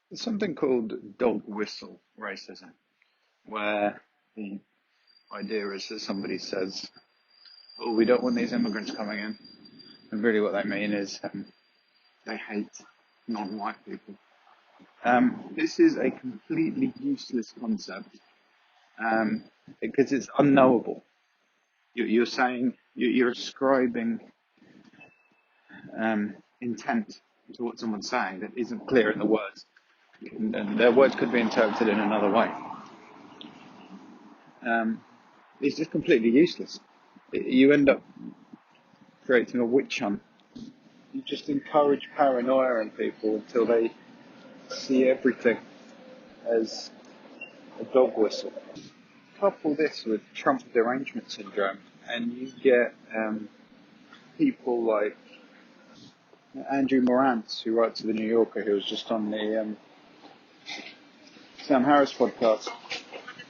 There's something called dog whistle racism, where the idea is that somebody says, "Oh, we don't want these immigrants coming in," and really what they mean is they hate non-white people. This is a completely useless concept because it's unknowable. You're saying you're ascribing intent to what someone's saying that isn't clear in the words, and their words could be interpreted in another way. It's just completely useless. You end up creating a witch hunt. You just encourage paranoia in people until they see everything as a dog whistle. Couple this with Trump derangement syndrome, and you get people like Andrew Morantz, who writes for The New Yorker, who was just on the Sam Harris podcast,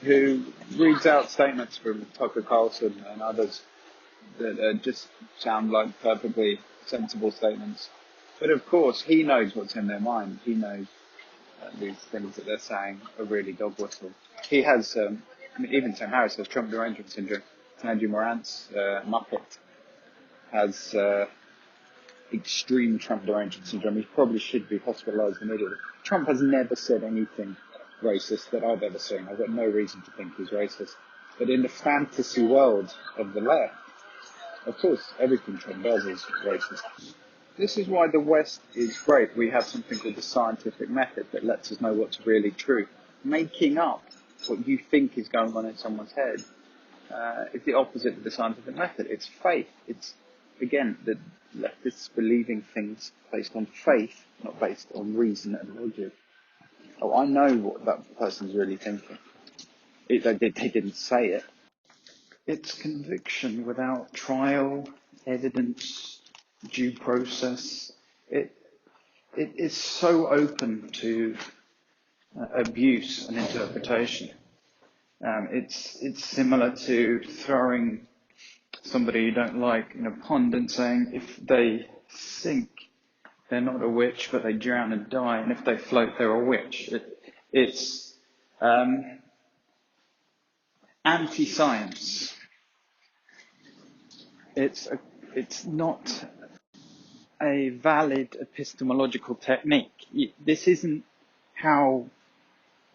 who reads out statements from Tucker Carlson and others that just sound like perfectly sensible statements. But of course, he knows what's in their mind. He knows these things that they're saying are really dog whistle. He has, even Sam Harris has Trump derangement syndrome. Andrew Morantz, Muppet, has extreme Trump derangement syndrome. He probably should be hospitalised immediately. Trump has never said anything racist that I've ever seen. I've got no reason to think he's racist. But in the fantasy world of the left, of course, everything Trump does is racist. This is why the West is great. We have something called the scientific method that lets us know what's really true. Making up what you think is going on in someone's head is the opposite of the scientific method. It's faith. It's, again, the leftists believing things based on faith, not based on reason and logic. Oh, I know what that person's really thinking. They didn't say it. It's conviction without trial, evidence, due process. It is so open to abuse and interpretation. It's similar to throwing somebody you don't like in a pond and saying if they sink, they're not a witch, but they drown and die, and if they float, they're a witch. It's anti-science. It's not a valid epistemological technique. This isn't how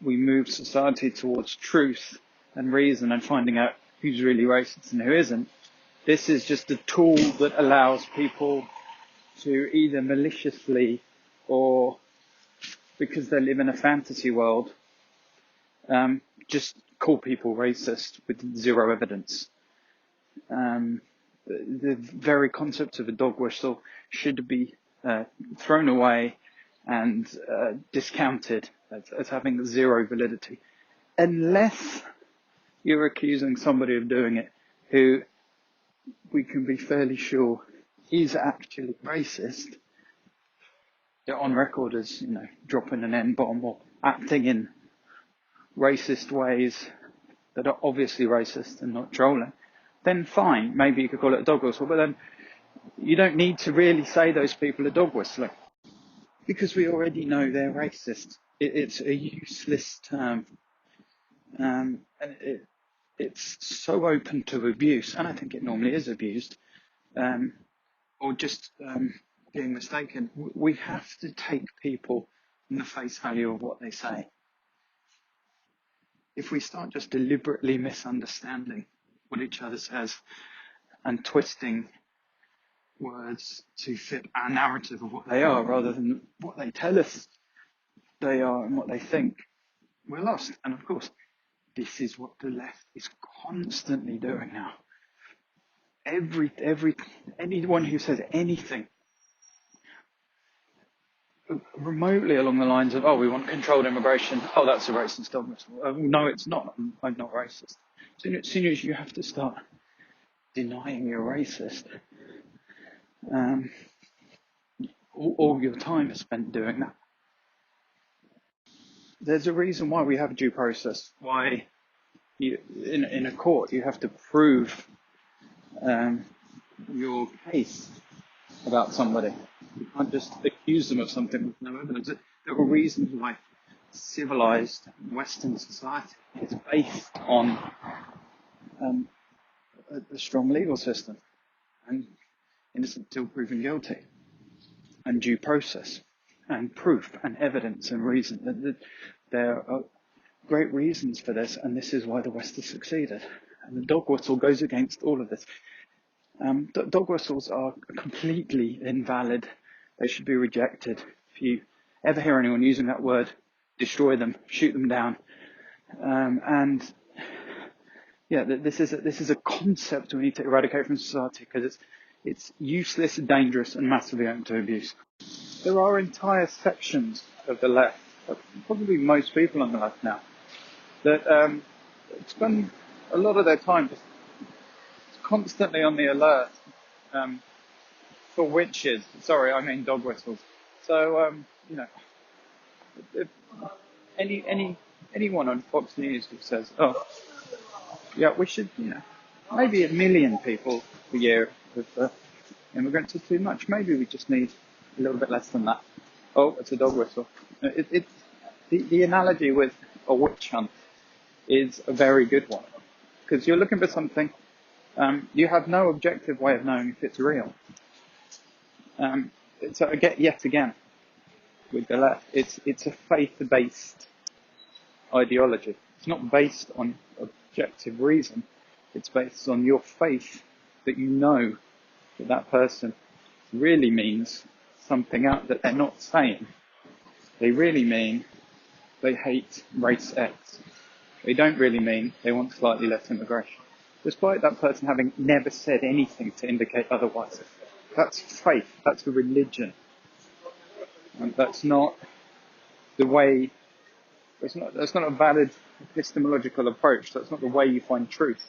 we move society towards truth and reason and finding out who's really racist and who isn't. This is just a tool that allows people to either maliciously or because they live in a fantasy world, just call people racist with zero evidence. The very concept of a dog whistle should be thrown away and discounted as having zero validity, unless you're accusing somebody of doing it who we can be fairly sure is actually racist. They're on record as, dropping an N-bomb or acting in racist ways that are obviously racist and not trolling. Then fine, maybe you could call it a dog whistle, but then you don't need to really say those people are dog whistling because we already know they're racist. It's a useless term, and it's so open to abuse, and I think it normally is abused, or just being mistaken. We have to take people on the face value of what they say. If we start just deliberately misunderstanding what each other says and twisting words to fit our narrative of what they are rather than what they tell us they are and what they think, we're lost. And of course, this is what the left is constantly doing now. Anyone who says anything remotely along the lines of, we want controlled immigration, that's a racist dog whistle. No, it's not. I'm not racist. As soon as you have to start denying you're racist, all your time is spent doing that. There's a reason why we have a due process, why in a court you have to prove your case about somebody. You can't just accuse them of something with no evidence. There are reasons why civilized Western society. It's based on a strong legal system and innocent till proven guilty, and due process and proof and evidence and reason. There are great reasons for this, and this is why the West has succeeded. And the dog whistle goes against all of this. Dog whistles are completely invalid. They should be rejected. If you ever hear anyone using that word, destroy them, shoot them down. This is a concept we need to eradicate from society because it's useless, dangerous, and massively open to abuse. There are entire sections of the left, probably most people on the left now, that spend a lot of their time just constantly on the alert for witches. Sorry, I mean dog whistles. So, if anyone on Fox News who says, oh, yeah, we should, maybe 1 million people a year with immigrants is too much. Maybe we just need a little bit less than that. Oh, it's a dog whistle. The analogy with a witch hunt is a very good one, because you're looking for something, you have no objective way of knowing if it's real. So yet again, with the left, it's a faith-based ideology. It's not based on objective reason. It's based on your faith that you know that person really means something out that they're not saying. They really mean they hate race X. They don't really mean they want slightly less immigration, despite that person having never said anything to indicate otherwise. That's faith. That's a religion. And that's not the way. That's not a valid epistemological approach. That's not the way you find truth.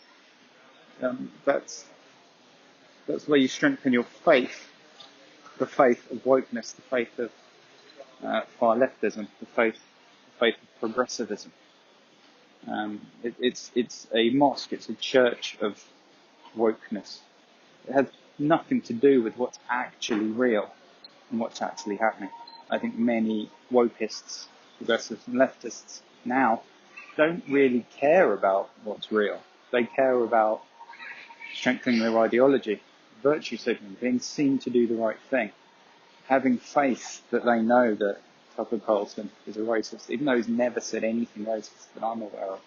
That's the way you strengthen your faith. The faith of wokeness, the faith of far leftism, the faith of progressivism. It's a mosque. It's a church of wokeness. It has nothing to do with what's actually real and what's actually happening. I think many wokists, progressives and leftists now don't really care about what's real. They care about strengthening their ideology, virtue signaling, being seen to do the right thing, having faith that they know that Tucker Carlson is a racist, even though he's never said anything racist that I'm aware of.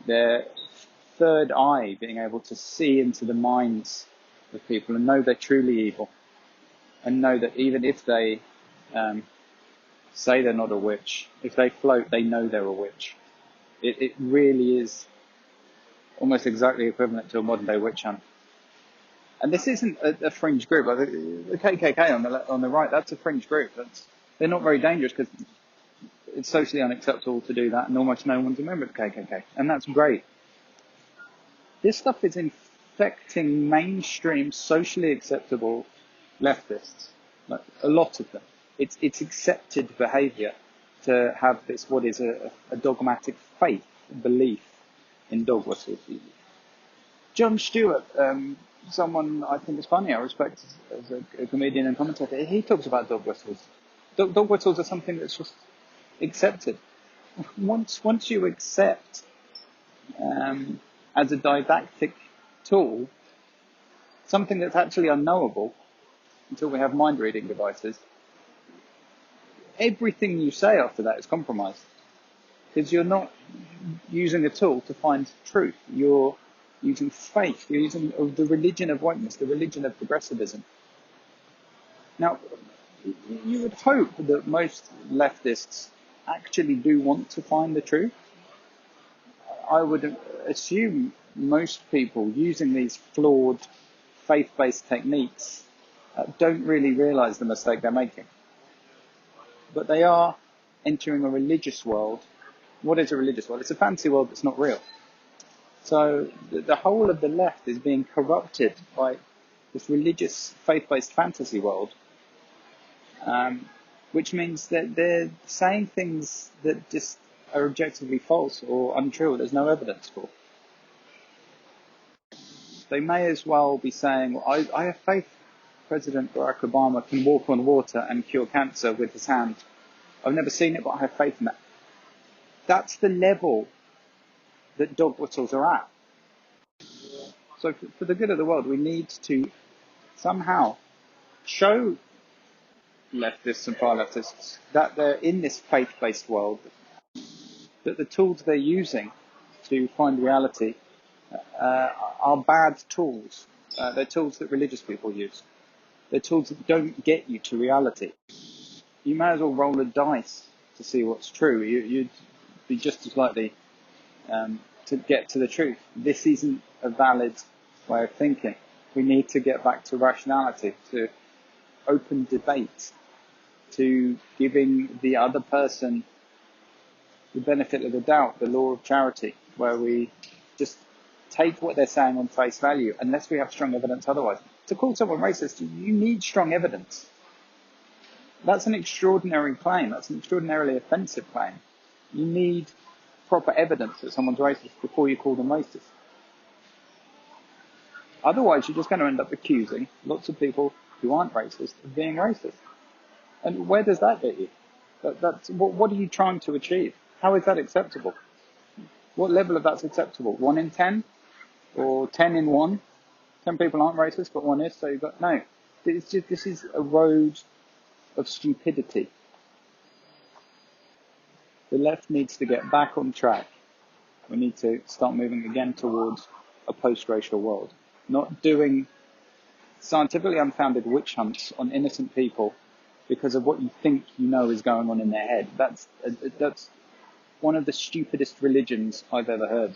Their third eye, being able to see into the minds of people and know they're truly evil, and know that even if they say they're not a witch, if they float, they know they're a witch. It really is almost exactly equivalent to a modern day witch hunt. And this isn't a fringe group. Like the KKK on the right, that's a fringe group. They're not very dangerous because it's socially unacceptable to do that, and almost no one's a member of the KKK, and that's great. This stuff is infecting mainstream, socially acceptable leftists, like a lot of them. It's accepted behaviour to have this, what is a dogmatic faith, belief in dog whistles. Jon Stewart, someone I think is funny, I respect as a comedian and commentator, he talks about dog whistles. Dog whistles are something that's just accepted. Once you accept as a didactic tool something that's actually unknowable, until we have mind-reading devices, everything you say after that is compromised. Because you're not using a tool to find truth. You're using faith. You're using the religion of wokeness, the religion of progressivism. Now, you would hope that most leftists actually do want to find the truth. I would assume most people using these flawed faith-based techniques don't really realize the mistake they're making. But they are entering a religious world. What is a religious world? It's a fantasy world that's not real. So the whole of the left is being corrupted by this religious, faith-based fantasy world, which means that they're saying things that just are objectively false or untrue, there's no evidence for. They may as well be saying, well, I have faith President Barack Obama can walk on water and cure cancer with his hand. I've never seen it, but I have faith in that. That's the level that dog whistles are at. So for the good of the world, we need to somehow show leftists and far leftists that they're in this faith-based world, that the tools they're using to find reality are bad tools. They're tools that religious people use. They're tools that don't get you to reality. You may as well roll a dice to see what's true. You'd be just as likely to get to the truth. This isn't a valid way of thinking. We need to get back to rationality, to open debate, to giving the other person the benefit of the doubt, the law of charity, where we just take what they're saying on face value, unless we have strong evidence otherwise. To call someone racist, you need strong evidence. That's an extraordinary claim. That's an extraordinarily offensive claim. You need proper evidence that someone's racist before you call them racist. Otherwise, you're just going to end up accusing lots of people who aren't racist of being racist. And where does that get you? What are you trying to achieve? How is that acceptable? What level of that's acceptable? 1 in 10? Or 10 in 1? 10 people aren't racist, but 1 is, so you've got... No. This is a road of stupidity. The left needs to get back on track. We need to start moving again towards a post-racial world. Not doing scientifically unfounded witch hunts on innocent people because of what you think you know is going on in their head. That's one of the stupidest religions I've ever heard.